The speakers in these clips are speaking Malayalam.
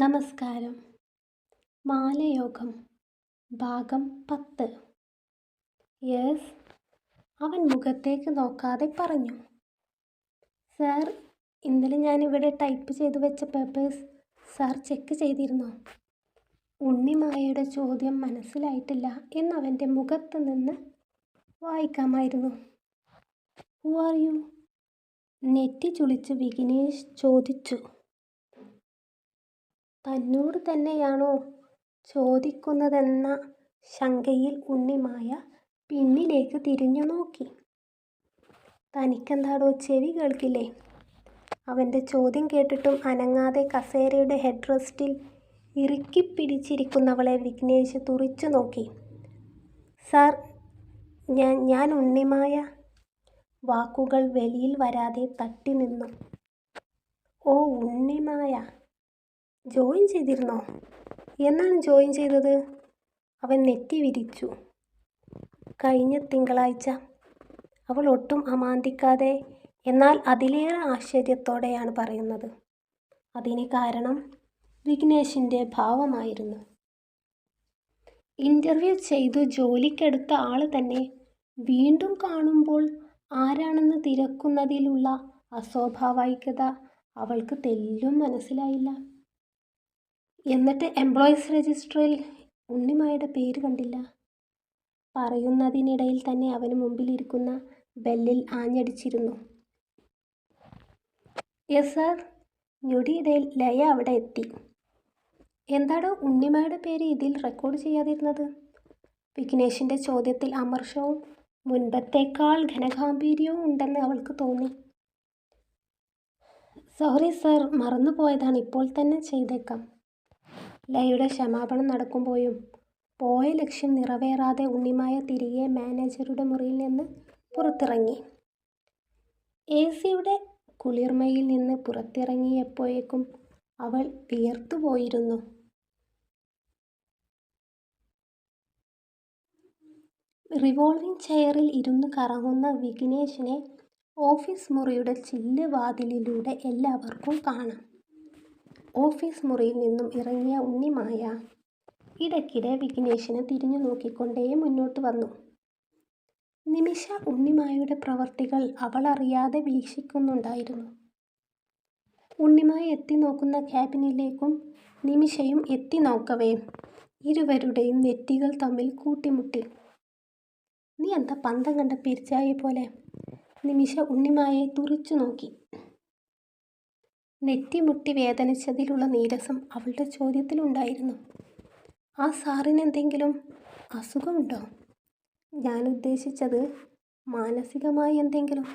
നമസ്കാരം. മാലയോഗം ഭാഗം 10. യെസ്, അവൻ മുഖത്തേക്ക് നോക്കാതെ പറഞ്ഞു. സാർ, ഇന്നലെ ഞാനിവിടെ ടൈപ്പ് ചെയ്തു വെച്ച പേപ്പേഴ്സ് സാർ ചെക്ക് ചെയ്തിരുന്നോ? ഉണ്ണിമായയുടെ ചോദ്യം മനസ്സിലായിട്ടില്ല എന്നവൻ്റെ മുഖത്ത് നിന്ന് വായിക്കാമായിരുന്നു. Who are you? നെറ്റി ചുളിച്ച് വിഘ്നേഷ് ചോദിച്ചു. തന്നോട് തന്നെയാണോ ചോദിക്കുന്നതെന്ന ശങ്കയിൽ ഉണ്ണിമായ പിന്നിലേക്ക് തിരിഞ്ഞു നോക്കി. തനിക്കെന്താടോ ചെവി കേൾക്കില്ലേ? അവൻ്റെ ചോദ്യം കേട്ടിട്ടും അനങ്ങാതെ കസേരയുടെ ഹെഡ് റെസ്റ്റിൽ ഇറുക്കിപ്പിടിച്ചിരിക്കുന്നവളെ വിഘ്നേഷ് തുറിച്ചു നോക്കി. സാർ, ഞാൻ ഉണ്ണിമായ. വാക്കുകൾ വെളിയിൽ വരാതെ തട്ടി നിന്നു. ഓ, ഉണ്ണിമായ. ജോയിൻ ചെയ്തിരുന്നോ? എന്നാണ് ജോയിൻ ചെയ്തത്? അവൻ നെറ്റി വിരിച്ചു. കഴിഞ്ഞ തിങ്കളാഴ്ച. അവൾ ഒട്ടും അമാന്തിക്കാതെ എന്നാൽ അതിലേറെ ആശ്ചര്യത്തോടെയാണ് പറയുന്നത്. അതിന് കാരണം വിഘ്നേഷിൻ്റെ ഭാവമായിരുന്നു. ഇൻ്റർവ്യൂ ചെയ്തു ജോലിക്കെടുത്ത ആൾ തന്നെ വീണ്ടും കാണുമ്പോൾ ആരാണെന്ന് തിരക്കുന്നതിലുള്ള അസ്വാഭാവികത അവൾക്ക് തെല്ലും മനസ്സിലായില്ല. എന്നിട്ട് എംപ്ലോയീസ് രജിസ്റ്ററിൽ ഉണ്ണിമായുടെ പേര് കണ്ടില്ല. പറയുന്നതിനിടയിൽ തന്നെ അവന് മുമ്പിലിരിക്കുന്ന ബെല്ലിൽ ആഞ്ഞടിച്ചിരുന്നു. Yes sir. ഞൊടിയിടയിൽ ലയ അവിടെ എത്തി. എന്താടോ ഉണ്ണിമായുടെ പേര് ഇതിൽ റെക്കോർഡ് ചെയ്യാതിരുന്നത്? വിഘ്നേഷിൻ്റെ ചോദ്യത്തിൽ അമർഷവും മുൻപത്തേക്കാൾ ഘനഗാംഭീര്യവും ഉണ്ടെന്ന് അവൾക്ക് തോന്നി. സോറി സാർ, മറന്നുപോയതാണ്. ഇപ്പോൾ തന്നെ ചെയ്തേക്കാം. ലയയുടെ ക്ഷമാപണം നടക്കുമ്പോഴും പോയ ലക്ഷ്യം നിറവേറാതെ ഉണ്ണിമായ തിരികെ മാനേജറുടെ മുറിയിൽ നിന്ന് പുറത്തിറങ്ങി. AC-യുടെ കുളിർമയിൽ നിന്ന് പുറത്തിറങ്ങിയപ്പോഴേക്കും അവൾ വിയർത്തുപോയിരുന്നു. റിവോൾവിംഗ് ചെയറിൽ ഇരുന്ന് കറങ്ങുന്ന വിഘ്നേഷിനെ ഓഫീസ് മുറിയുടെ ചില്ല് വാതിലിലൂടെ എല്ലാവർക്കും കാണാം. ഓഫീസ് മുറിയിൽ നിന്നും ഇറങ്ങിയ ഉണ്ണിമായ ഇടയ്ക്കിടെ വിഘ്നേഷിനെ തിരിഞ്ഞു നോക്കിക്കൊണ്ടേ മുന്നോട്ട് വന്നു. നിമിഷ ഉണ്ണിമായയുടെ പ്രവർത്തികൾ അവളറിയാതെ വീക്ഷിക്കുന്നുണ്ടായിരുന്നു. ഉണ്ണിമായ എത്തി നോക്കുന്ന ക്യാബിനിലേക്കും നിമിഷയും എത്തി നോക്കവേ ഇരുവരുടെയും നെറ്റികൾ തമ്മിൽ കൂട്ടിമുട്ടി. നീ എന്താ പന്തം കണ്ട പിരിച്ചായ പോലെ? നിമിഷ ഉണ്ണിമായയെ തുറിച്ചു നോക്കി. നെറ്റിമുട്ടി വേദനിച്ചതിലുള്ള നീരസം അവളുടെ ചോദ്യത്തിലുണ്ടായിരുന്നു. ആ സാറിന് എന്തെങ്കിലും അസുഖമുണ്ടോ? ഞാൻ ഉദ്ദേശിച്ചത് മാനസികമായി എന്തെങ്കിലും.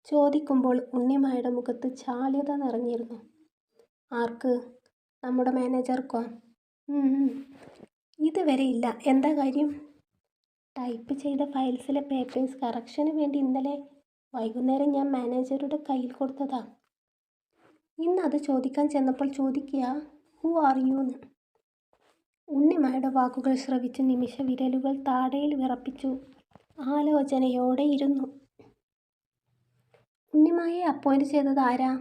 ചോദിക്കുമ്പോൾ ഉണ്ണിമായുടെ മുഖത്ത് ചാള്യത നിറഞ്ഞിരുന്നു. ആർക്ക്? നമ്മുടെ മാനേജർക്കോ? ഇതുവരെ ഇല്ല. എന്താ കാര്യം? ടൈപ്പ് ചെയ്ത ഫയൽസിലെ പേപ്പേഴ്സ് കറക്ഷന് വേണ്ടി ഇന്നലെ വൈകുന്നേരം ഞാൻ മാനേജറുടെ കയ്യിൽ കൊടുത്തതാ. ഇന്ന് അത് ചോദിക്കാൻ ചെന്നപ്പോൾ ചോദിക്കുക ഹു ആർ യു എന്ന്. ഉണ്ണിമായുടെ വാക്കുകൾ ശ്രവിച്ച് നിമിഷ വിരലുകൾ താടയിൽ വിറപ്പിച്ചു ആലോചനയോടെ ഇരുന്നു. ഉണ്ണിമായെ അപ്പോയിന്റ് ചെയ്തത് ആരാ?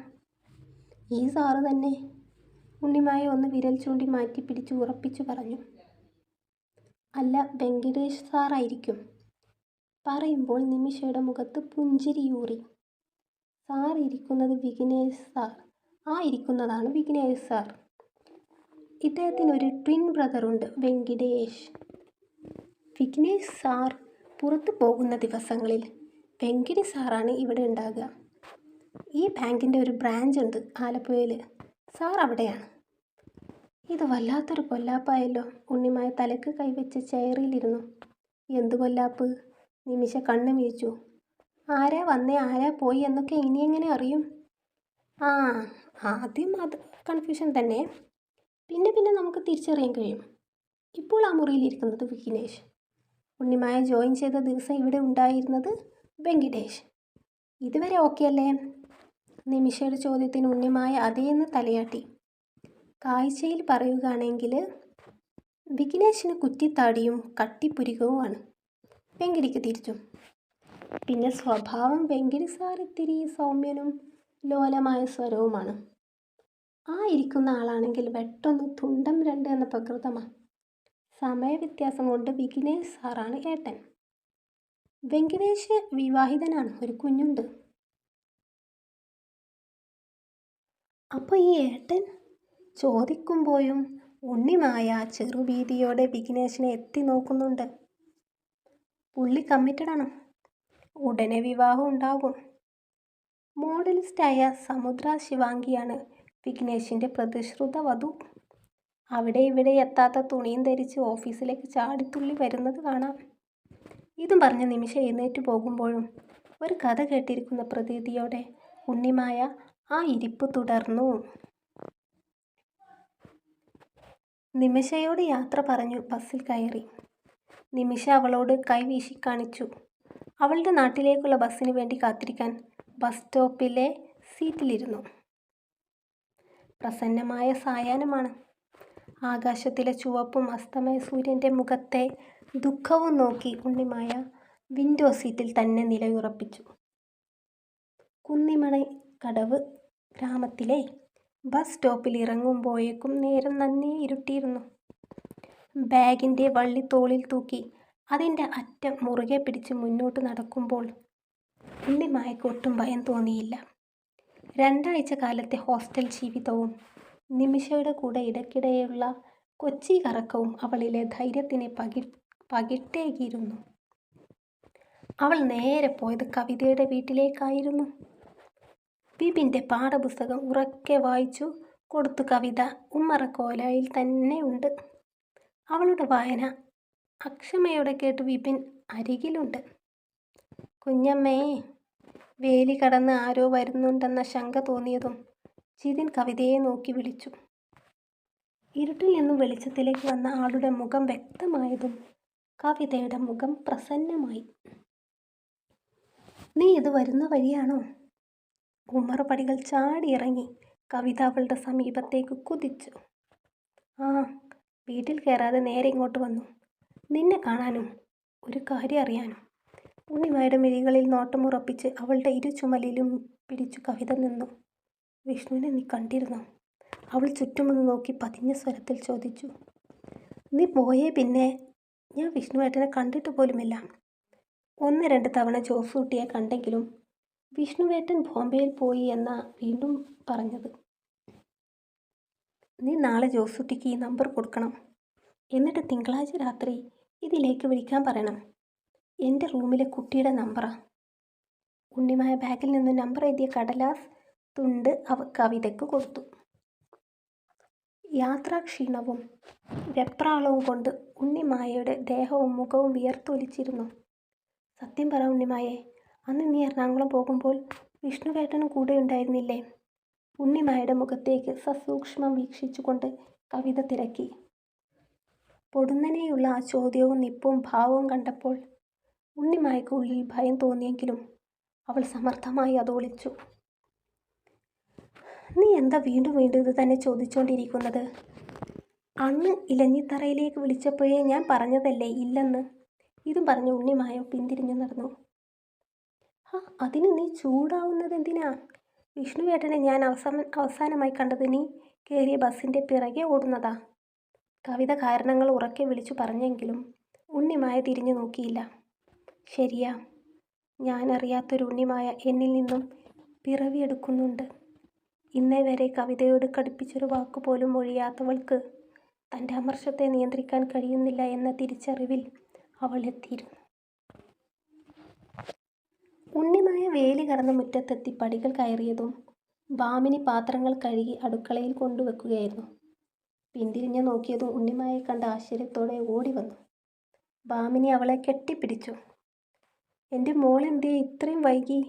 ഈ സാറ് തന്നെ. ഉണ്ണിമായ ഒന്ന് വിരൽ ചൂണ്ടി മാറ്റി പിടിച്ച് ഉറപ്പിച്ചു പറഞ്ഞു. അല്ല, വെങ്കിടേഷ് സാറായിരിക്കും. പറയുമ്പോൾ നിമിഷയുടെ മുഖത്ത് പുഞ്ചിരിയൂറി. സാർ ഇരിക്കുന്നത് വിഘ്നേഷ് സാർ. ആ ഇരിക്കുന്നതാണ് വിഘ്നേഷ് സാർ. ഇദ്ദേഹത്തിന് ഒരു ട്വിൻ ബ്രദറുണ്ട്, വെങ്കിടേഷ്. വിഘ്നേഷ് സാർ പുറത്തു പോകുന്ന ദിവസങ്ങളിൽ വെങ്കിടി സാറാണ് ഇവിടെ ഉണ്ടാകുക. ഈ ബാങ്കിൻ്റെ ഒരു ബ്രാഞ്ച് ഉണ്ട് ആലപ്പുഴയിൽ. സാർ അവിടെയാണ്. ഇത് വല്ലാത്തൊരു പൊല്ലാപ്പായല്ലോ. ഉണ്ണിമായ തലക്ക് കൈവച്ച് ചെയറിലിരുന്നു. എന്ത് പൊല്ലാപ്പ്? നിമിഷ കണ്ണ് വീഴ്ച്ചു. ആരാ വന്നേ ആരാ പോയി എന്നൊക്കെ ഇനി എങ്ങനെ അറിയും? ആദ്യം അത് കൺഫ്യൂഷൻ തന്നെ. പിന്നെ നമുക്ക് തിരിച്ചറിയാൻ കഴിയും. ഇപ്പോൾ ആ മുറിയിലിരിക്കുന്നത് വിഘ്നേഷ്. ഉണ്ണിമായ ജോയിൻ ചെയ്ത ദിവസം ഇവിടെ ഉണ്ടായിരുന്നത് വെങ്കിടേഷ്. ഇതുവരെ ഓക്കെ അല്ലേ? നിമിഷയുടെ ചോദ്യത്തിന് ഉണ്ണിമായ അതേന്ന് തലയാട്ടി. കാഴ്ചയിൽ പറയുകയാണെങ്കിൽ വിഘ്നേഷിന് കുറ്റിത്താടിയും കട്ടിപ്പുരികവുമാണ്. വെങ്കിടിക്ക് തിരിച്ചും. പിന്നെ സ്വഭാവം വെങ്കിടി സാർ ഇത്തിരി സൗമ്യനും ലോലമായ സ്വരവുമാണ്. ആ ഇരിക്കുന്ന ആളാണെങ്കിൽ വെട്ടൊന്ന് തുണ്ടം രണ്ട് എന്ന പ്രകൃതമാണ്. സമയവ്യത്യാസം കൊണ്ട് വിഘ്നേഷ് സാറാണ് ഏട്ടൻ. വെങ്കിടേഷ് വിവാഹിതനാണ്, ഒരു കുഞ്ഞുണ്ട്. അപ്പോൾ ഈ ഏട്ടൻ ചോദിക്കുമ്പോഴും ഉണ്ണിമായ ചെറുഭീതിയോടെ വിഘ്നേഷിനെ എത്തി നോക്കുന്നുണ്ട്. പുള്ളി കമ്മിറ്റഡാണ്, ഉടനെ വിവാഹം ഉണ്ടാകും. മോഡലിസ്റ്റായ സമുദ്ര ശിവാംഗിയാണ് വിഘ്നേഷിൻ്റെ പ്രതിശ്രുത വധു. അവിടെ ഇവിടെ എത്താത്ത തുണിയും ധരിച്ച് ഓഫീസിലേക്ക് ചാടിത്തുള്ളി വരുന്നത് കാണാം. ഇതും പറഞ്ഞ് നിമിഷ എഴുന്നേറ്റ് പോകുമ്പോഴും ഒരു കഥ കേട്ടിരിക്കുന്ന പ്രതീതിയോടെ ഉണ്ണിമായ ആ ഇരിപ്പ് തുടർന്നു. നിമിഷയോട് യാത്ര പറഞ്ഞു ബസ്സിൽ കയറി. നിമിഷ അവളോട് കൈവീശി കാണിച്ചു. അവളുടെ നാട്ടിലേക്കുള്ള ബസ്സിന് വേണ്ടി കാത്തിരിക്കാൻ ബസ് സ്റ്റോപ്പിലെ സീറ്റിലിരുന്നു. പ്രസന്നമായ സായാഹ്നമാണ്. ആകാശത്തിലെ ചുവപ്പും അസ്തമയ സൂര്യൻ്റെ മുഖത്തെ ദുഃഖവും നോക്കി ഉണ്ണിമായ വിൻഡോ സീറ്റിൽ തന്നെ നിലയുറപ്പിച്ചു. കുന്നിമണിക്കടവ് ഗ്രാമത്തിലെ ബസ് സ്റ്റോപ്പിൽ ഇറങ്ങുമ്പോഴേക്കും നേരം നന്നേ ഇരുട്ടിയിരുന്നു. ബാഗിൻ്റെ വള്ളി തോളിൽ തൂക്കി അതിൻ്റെ അറ്റം മുറുകെ പിടിച്ച് മുന്നോട്ട് നടക്കുമ്പോൾ ഉണ്ണിമായക്ക് ഒട്ടും ഭയം തോന്നിയില്ല. 2 ആഴ്ച കാലത്തെ ഹോസ്റ്റൽ ജീവിതവും നിമിഷയുടെ കൂടെ ഇടയ്ക്കിടെയുള്ള കൊച്ചി കറക്കവും അവളിലെ ധൈര്യത്തിന് പകിട്ടേകിയിരുന്നു. അവൾ നേരെ പോയത് കവിതയുടെ വീട്ടിലേക്കായിരുന്നു. ബിബിൻ്റെ പാഠപുസ്തകം ഉറക്കെ വായിച്ചു കൊടുത്തു കവിത ഉമ്മറക്കോലായിൽ തന്നെ ഉണ്ട്. അവളുടെ വായന അക്ഷമയോടെ കേട്ട് വിപിൻ അരികിലുണ്ട്. കുഞ്ഞമ്മേ. വേലി കടന്ന് ആരോ വരുന്നുണ്ടെന്ന ശങ്ക തോന്നിയതും ജിതിൻ കവിതയെ നോക്കി വിളിച്ചു. ഇരുട്ടിൽ നിന്നും വെളിച്ചത്തിലേക്ക് വന്ന ആളുടെ മുഖം വ്യക്തമായതും കവിതയുടെ മുഖം പ്രസന്നമായി. നീ ഇത് വരുന്ന വഴിയാണോ? ഉമ്മറപ്പടികൾ ചാടിയിറങ്ങി കവിത അവളുടെ സമീപത്തേക്ക് കുതിച്ചു. ആ, വീട്ടിൽ കയറാതെ നേരെ ഇങ്ങോട്ട് വന്നു. നിന്നെ കാണാനും ഒരു കാര്യം അറിയാനും. ഉണ്ണിമായുടെ മിഴികളിൽ നോട്ടമുറപ്പിച്ച് അവളുടെ ഇരുചുമലിലും പിടിച്ചു കവിത നിന്നു. വിഷ്ണുവിനെ നീ കണ്ടിരുന്നോ? അവൾ ചുറ്റുമൊന്ന് നോക്കി പതിഞ്ഞ സ്വരത്തിൽ ചോദിച്ചു. നീ പോയേ പിന്നെ ഞാൻ വിഷ്ണുവേട്ടനെ കണ്ടിട്ട് പോലുമില്ല. 1-2 തവണ ജോസൂട്ടിയെ കണ്ടെങ്കിലും വിഷ്ണുവേട്ടൻ ബോംബെയിൽ പോയി എന്നാ വീണ്ടും പറഞ്ഞത്. നീ നാളെ ജോസൂട്ടിക്ക് ഈ നമ്പർ കൊടുക്കണം. എന്നിട്ട് തിങ്കളാഴ്ച രാത്രി ഇതിലേക്ക് വിളിക്കാൻ പറയണം. എൻ്റെ റൂമിലെ കുട്ടിയുടെ നമ്പറാ. ഉണ്ണിമായ ബാഗിൽ നിന്ന് നമ്പർ എഴുതിയ കടലാസ് തുണ്ട് കവിതയ്ക്ക് കൊടുത്തു. യാത്രാക്ഷീണവും വെപ്രാളവും കൊണ്ട് ഉണ്ണിമായയുടെ ദേഹവും മുഖവും വിയർത്തൊലിച്ചിരുന്നു. സത്യം പറ ഉണ്ണിമായെ, അന്ന് നീ എറണാകുളം പോകുമ്പോൾ വിഷ്ണുവേട്ടനും കൂടെ ഉണ്ടായിരുന്നില്ലേ? ഉണ്ണിമായയുടെ മുഖത്തേക്ക് സസൂക്ഷ്മം വീക്ഷിച്ചുകൊണ്ട് കവിത തിരക്കി. പൊടുന്നനെയുള്ള ആ ചോദ്യവും നിപ്പവും ഭാവവും കണ്ടപ്പോൾ ഉണ്ണിമായക്ക് ഉള്ളിൽ ഭയം തോന്നിയെങ്കിലും അവൾ സമർത്ഥമായി അതൊളിച്ചു. നീ എന്താ വീണ്ടും വീണ്ടും ഇത് തന്നെ ചോദിച്ചുകൊണ്ടിരിക്കുന്നത്? അന്ന് ഇലഞ്ഞിത്തറയിലേക്ക് വിളിച്ചപ്പോഴേ ഞാൻ പറഞ്ഞതല്ലേ ഇല്ലെന്ന്. ഇതും പറഞ്ഞ് ഉണ്ണിമായ പിന്തിരിഞ്ഞു നടന്നു. അതിന് നീ ചൂടാവുന്നത് എന്തിനാ? വിഷ്ണുവേട്ടനെ ഞാൻ അവസാനമായി കണ്ടത് നീ കയറിയ ബസ്സിൻ്റെ പിറകെ ഓടുന്നതാ. കവിത കാരണങ്ങൾ ഉറക്കെ വിളിച്ചു പറഞ്ഞെങ്കിലും ഉണ്ണിമായ തിരിഞ്ഞു നോക്കിയില്ല. ശരിയാ, ഞാനറിയാത്തൊരു ഉണ്ണിമായ എന്നിൽ നിന്നും പിറവിയെടുക്കുന്നുണ്ട്. ഇന്നേ വരെ കവിതയോട് കടുപ്പിച്ചൊരു വാക്കുപോലും മൊഴിയാത്തവൾക്ക് തൻ്റെ അമർഷത്തെ നിയന്ത്രിക്കാൻ കഴിയുന്നില്ല എന്ന തിരിച്ചറിവിൽ അവൾ എത്തിയിരുന്നു. ഉണ്ണിമായ വേലി കടന്ന് മുറ്റത്തെത്തി പടികൾ കയറിയതും ഭാമിനി പാത്രങ്ങൾ കഴുകി അടുക്കളയിൽ കൊണ്ടുവെക്കുകയായിരുന്നു. പിന്തിരിഞ്ഞു നോക്കിയതും ഉണ്ണിമായെ കണ്ട ആശ്ചര്യത്തോടെ ഓടി വന്നു. ഭാമിനി അവളെ കെട്ടിപ്പിടിച്ചു. എൻ്റെ മോളെന്തേ ഇത്രയും വൈകി?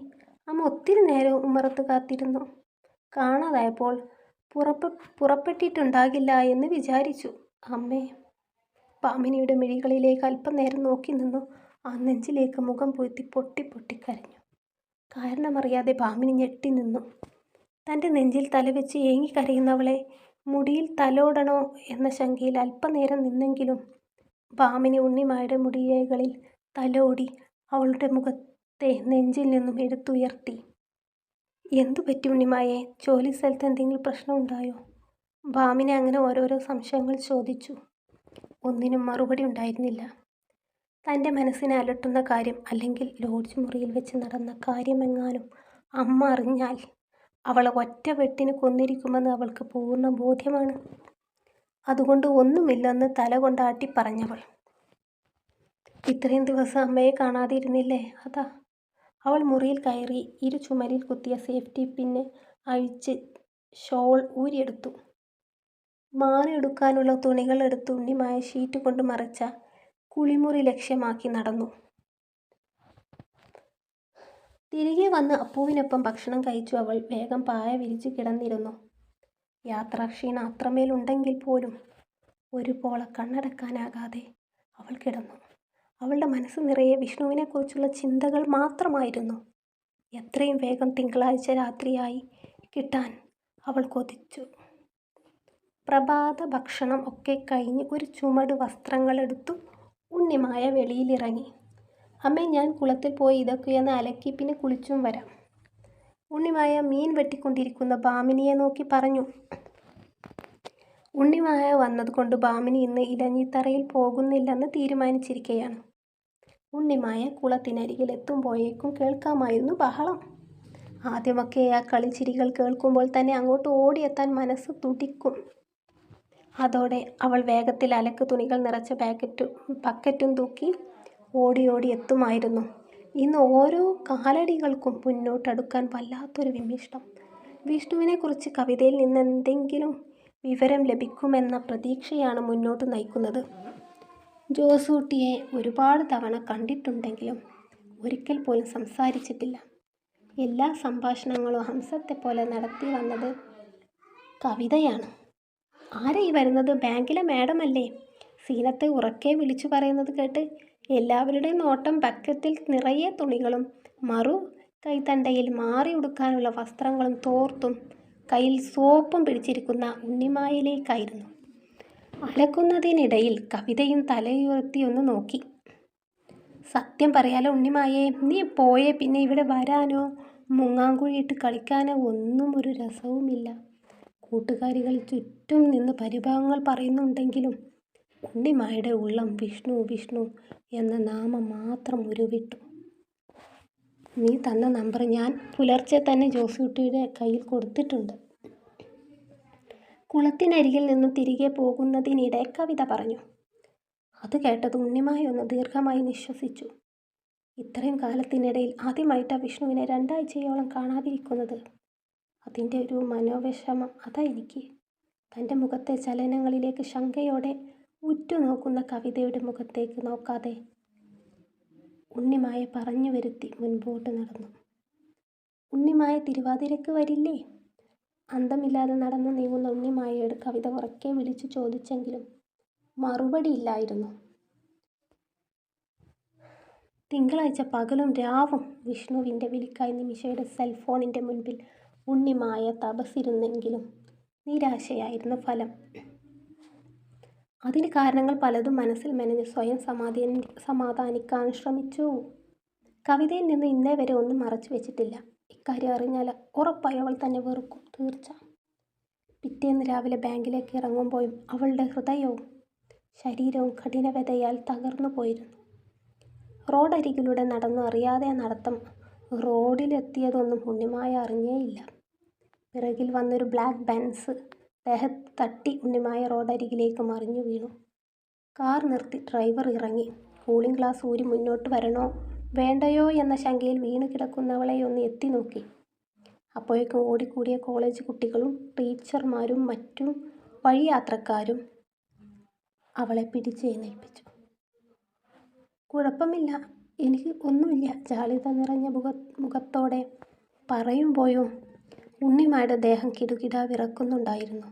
അമ്മ ഒത്തിരി നേരം ഉമ്മറത്ത് കാത്തിരുന്നു. കാണാതായപ്പോൾ പുറപ്പെട്ടിട്ടുണ്ടാകില്ല എന്ന് വിചാരിച്ചു അമ്മേ. ഭാമിനിയുടെ മിഴികളിലേക്ക് അല്പനേരം നോക്കി നിന്നു. ആ നെഞ്ചിലേക്ക് മുഖം പൂഴ്ത്തി പൊട്ടി പൊട്ടിക്കരഞ്ഞു. കാരണമറിയാതെ ഭാമിനി ഞെട്ടി നിന്നു. തൻ്റെ നെഞ്ചിൽ തലവെച്ച് ഏങ്ങിക്കരയുന്നവളെ മുടിയിൽ തലോടണോ എന്ന ശങ്കയിൽ അല്പനേരം നിന്നെങ്കിലും ഭാമിനി ഉണ്ണിമായുടെ മുടിയിഴകളിൽ തലോടി അവളുടെ മുഖത്തെ നെഞ്ചിൽ നിന്നും എടുത്തുയർത്തി. എന്തു പറ്റി ഉണ്ണിമായെ? ജോലി സ്ഥലത്ത് എന്തെങ്കിലും പ്രശ്നമുണ്ടായോ? ഭാമിനി അങ്ങനെ ഓരോരോ സംശയങ്ങൾ ചോദിച്ചു. ഒന്നിനും മറുപടി ഉണ്ടായിരുന്നില്ല. തൻ്റെ മനസ്സിനെ അലട്ടുന്ന കാര്യം, അല്ലെങ്കിൽ ലോഡ്ജ് മുറിയിൽ വെച്ച് നടന്ന കാര്യമെങ്ങാനും അമ്മ അറിഞ്ഞാൽ അവളെ ഒറ്റ വെട്ടിന് കൊന്നിരിക്കുമെന്ന് അവൾക്ക് പൂർണ്ണ ബോധ്യമാണ്. അതുകൊണ്ട് ഒന്നുമില്ലെന്ന് തല കൊണ്ടാട്ടി പറഞ്ഞവൾ. ഇത്രയും ദിവസം അമ്മയെ കാണാതിരുന്നില്ലേ? അതാ. അവൾ മുറിയിൽ കയറി ചുമരിൽ കുത്തിയ സേഫ്റ്റി പിന്ന് അഴിച്ച് ഷോൾ ഊരിയെടുത്തു. മാറിയെടുക്കാനുള്ള തുണികൾ എടുത്ത് ഉണ്ണിമായ ഷീറ്റ് കൊണ്ട് മറച്ച കുളിമുറി ലക്ഷ്യമാക്കി നടന്നു. തിരികെ വന്ന് അപ്പുവിനൊപ്പം ഭക്ഷണം കഴിച്ചു അവൾ വേഗം പായ വിരിച്ച് കിടന്നിരുന്നു. യാത്രാക്ഷീണം അത്രമേലുണ്ടെങ്കിൽ പോലും ഒരു പോള കണ്ണടക്കാനാകാതെ അവൾ കിടന്നു. അവളുടെ മനസ്സ് നിറയെ വിഷ്ണുവിനെക്കുറിച്ചുള്ള ചിന്തകൾ മാത്രമായിരുന്നു. എത്രയും വേഗം തിങ്കളാഴ്ച രാത്രിയായി കിട്ടാൻ അവൾ കൊതിച്ചു. പ്രഭാത ഭക്ഷണം ഒക്കെ കഴിഞ്ഞ് ഒരു ചുമട് വസ്ത്രങ്ങളെടുത്തു ഉണ്ണിമായ വെളിയിലിറങ്ങി. അമ്മേ, ഞാൻ കുളത്തിൽ പോയി ഇതൊക്കെയൊന്ന് അലക്കി പിന്നെ കുളിച്ചും വരാം. ഉണ്ണിമായ മീൻ വെട്ടിക്കൊണ്ടിരിക്കുന്ന ഭാമിനിയെ നോക്കി പറഞ്ഞു. ഉണ്ണിമായ വന്നതുകൊണ്ട് ഭാമിനി ഇന്ന് ഇലഞ്ഞിത്തറയിൽ പോകുന്നില്ലെന്ന് തീരുമാനിച്ചിരിക്കുകയാണ്. ഉണ്ണിമായ കുളത്തിനരികിൽ എത്തുമ്പോഴേക്കും കേൾക്കാമായിരുന്നു ബഹളം. ആദ്യമൊക്കെ ആ കളിച്ചിരികൾ കേൾക്കുമ്പോൾ തന്നെ അങ്ങോട്ട് ഓടിയെത്താൻ മനസ്സ് തുടിക്കും. അതോടെ അവൾ വേഗത്തിൽ അലക്ക് തുണികൾ നിറച്ച ബക്കറ്റും തൂക്കി ഓടി ഓടി എത്തുമായിരുന്നു. ഇന്ന് ഓരോ കാലടികൾക്കും മുന്നോട്ടടുക്കാൻ വല്ലാത്തൊരു വിമ്മിഷ്ടം. വിഷ്ണുവിനെക്കുറിച്ച് കവിതയിൽ നിന്നെന്തെങ്കിലും വിവരം ലഭിക്കുമെന്ന പ്രതീക്ഷയാണ് മുന്നോട്ട് നയിക്കുന്നത്. ജോസൂട്ടിയെ ഒരുപാട് തവണ കണ്ടിട്ടുണ്ടെങ്കിലും ഒരിക്കൽ പോലും സംസാരിച്ചിട്ടില്ല. എല്ലാ സംഭാഷണങ്ങളും ഹംസത്തെപ്പോലെ നടത്തി വന്നത് കവിതയാണ്. ആരാ ഈ വരുന്നത്? ബാങ്കിലെ മാഡം അല്ലേ? സീനത്തെ ഉറക്കെ വിളിച്ചു പറയുന്നത് കേട്ട് എല്ലാവരുടെയും നോട്ടം ബക്കറ്റിൽ നിറയെ തുണികളും മറു കൈത്തണ്ടയിൽ മാറി ഉടുക്കാനുള്ള വസ്ത്രങ്ങളും തോർത്തും കയ്യിൽ സോപ്പും പിടിച്ചിരിക്കുന്ന ഉണ്ണിമായിലേക്കായിരുന്നു. അലക്കുന്നതിനിടയിൽ കവിതയും തലയുയർത്തി ഒന്ന് നോക്കി. സത്യം പറയാലോ ഉണ്ണിമായേ, നീ പോയേ പിന്നെ ഇവിടെ വരാനോ മുങ്ങാങ്കുഴിയിട്ട് കളിക്കാനോ ഒന്നും ഒരു രസവുമില്ല. കൂട്ടുകാരികൾ ചുറ്റും നിന്ന് പരിഭവങ്ങൾ പറയുന്നുണ്ടെങ്കിലും ഉണ്ണിമായുടെ ഉള്ളം വിഷ്ണു വിഷ്ണു എന്ന നാമം മാത്രം ഉരുവിട്ടു. നീ തന്ന നമ്പർ ഞാൻ പുലർച്ചെ തന്നെ ജോസൂട്ടിയുടെ കയ്യിൽ കൊടുത്തിട്ടുണ്ട്. കുളത്തിനരികിൽ നിന്ന് തിരികെ പോകുന്നതിനിടെ കവിത പറഞ്ഞു. അത് കേട്ടത് ഉണ്ണിമായ ഒന്ന് ദീർഘമായി നിശ്വസിച്ചു. ഇത്രയും കാലത്തിനിടയിൽ ആദ്യമായിട്ടാണ് വിഷ്ണുവിനെ 2 ആഴ്ചയോളം കാണാതിരിക്കുന്നത്. അതിൻ്റെ ഒരു മനോവിഷമം അതാ എനിക്ക്. തൻ്റെ മുഖത്തെ ചലനങ്ങളിലേക്ക് ശങ്കയോടെ ഉറ്റുനോക്കുന്ന കവിതയുടെ മുഖത്തേക്ക് നോക്കാതെ ഉണ്ണിമായ പറഞ്ഞു വരുത്തി മുൻപോട്ട് നടന്നു. ഉണ്ണിമായ തിരുവാതിരക്ക് വരില്ലേ? അന്തമില്ലാതെ നടന്നു നീങ്ങുന്ന ഉണ്ണിമായയോട് കവിത ഉറക്കെ വിളിച്ചു ചോദിച്ചെങ്കിലും മറുപടിയില്ലായിരുന്നു. തിങ്കളാഴ്ച പകലും രാവും വിഷ്ണുവിൻ്റെ വിളിക്കായി നിമിഷയുടെ സെൽഫോണിൻ്റെ മുൻപിൽ ഉണ്ണിമായ തപസ്സിരുന്നെങ്കിലും നിരാശയായിരുന്നു ഫലം. അതിന് കാരണങ്ങൾ പലതും മനസ്സിൽ മെനഞ്ഞ് സ്വയം സമാധാനിക്കാൻ ശ്രമിച്ചു. കവിതയിൽ നിന്ന് ഇന്നേ വരെ ഒന്നും മറച്ചു വെച്ചിട്ടില്ല. ഇക്കാര്യം അറിഞ്ഞാൽ ഉറപ്പായി അവൾ തന്നെ വെറുക്കും, തീർച്ച. പിറ്റേന്ന് രാവിലെ ബാങ്കിലേക്ക് ഇറങ്ങുമ്പോഴും അവളുടെ ഹൃദയവും ശരീരവും കഠിനവ്യതയാൽ തകർന്നു പോയിരുന്നു. റോഡരികിലൂടെ നടന്നു അറിയാതെ നടത്തം റോഡിലെത്തിയതൊന്നും ഉണ്ണിമായ അറിഞ്ഞേയില്ല. പിറകിൽ വന്നൊരു ബ്ലാക്ക് ബെൻസ് ദേഹത്ത് തട്ടി ഉണ്ണിമായ റോഡരികിലേക്ക് മറിഞ്ഞു വീണു. കാർ നിർത്തി ഡ്രൈവർ ഇറങ്ങി. കൂളിംഗ് ഗ്ലാസ് ഊരി മുന്നോട്ട് വരണോ വേണ്ടയോ എന്ന ശങ്കയിൽ വീണ് കിടക്കുന്നവളെ ഒന്ന് എത്തി നോക്കി. അപ്പോഴേക്കും ഓടിക്കൂടിയ കോളേജ് കുട്ടികളും ടീച്ചർമാരും മറ്റും വഴിയാത്രക്കാരും അവളെ പിടിച്ചെഴുന്നേൽപ്പിച്ചു. കുഴപ്പമില്ല, എനിക്ക് ഒന്നുമില്ല, ജാള്യത നിറഞ്ഞ മുഖത്തോടെ പറയുമ്പോഴും ഉണ്ണിമായുടെ ദേഹം കിടുകിട വിറക്കുന്നുണ്ടായിരുന്നു.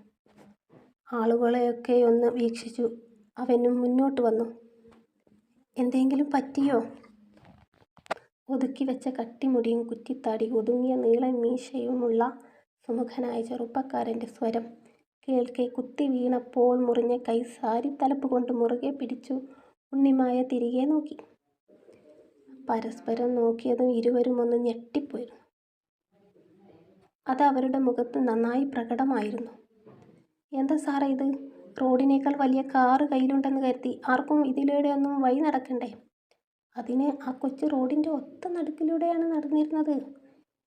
ആളുകളെയൊക്കെ ഒന്ന് വീക്ഷിച്ചു അവനും മുന്നോട്ട് വന്നു. എന്തെങ്കിലും പറ്റിയോ? ഒതുക്കി വെച്ച കട്ടിമുടിയും കുറ്റിത്താടി ഒതുങ്ങിയ നീളൻ മീശയുമുള്ള സുമുഖനായ ചെറുപ്പക്കാരൻ്റെ സ്വരം കേൾക്കെ കുത്തി വീണപ്പോൾ മുറിഞ്ഞ കൈ സാരിത്തലപ്പ് കൊണ്ട് മുറുകെ പിടിച്ചു ഉണ്ണിമായ തിരികെ നോക്കി. പരസ്പരം നോക്കിയതും ഇരുവരും ഒന്ന് ഞെട്ടിപ്പോയിരുന്നു. അത് അവരുടെ മുഖത്ത് നന്നായി പ്രകടമായിരുന്നു. എന്താ സാറേ ഇത്? റോഡിനേക്കാൾ വലിയ കാറ് കയ്യിലുണ്ടെന്ന് കരുതി ആർക്കും ഇതിലൂടെയൊന്നും വഴി നടക്കണ്ടേ? അതിന് ആ കൊച്ചു റോഡിൻ്റെ ഒത്ത നടുക്കിലൂടെയാണ് നടന്നിരുന്നത്.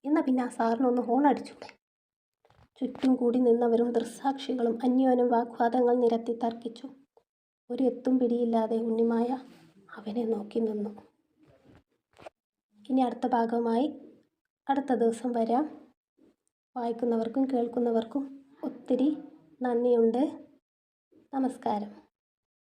എന്നാൽ പിന്നെ ആ സാറിനൊന്ന് ഹോൺ അടിച്ചൂടെ? ചുറ്റും കൂടി നിന്നവരും ദൃക്സാക്ഷികളും അന്യോന്യം വാഗ്വാദങ്ങൾ നിരത്തി തർക്കിച്ചു. ഒരു എത്തും പിടിയില്ലാതെ ഉണ്ണിമായ അവനെ നോക്കി നിന്നു. ഇനി അടുത്ത ഭാഗവുമായി അടുത്ത ദിവസം വരാം. വായിക്കുന്നവർക്കും കേൾക്കുന്നവർക്കും ഒത്തിരി നന്ദിയുണ്ട്. നമസ്കാരം.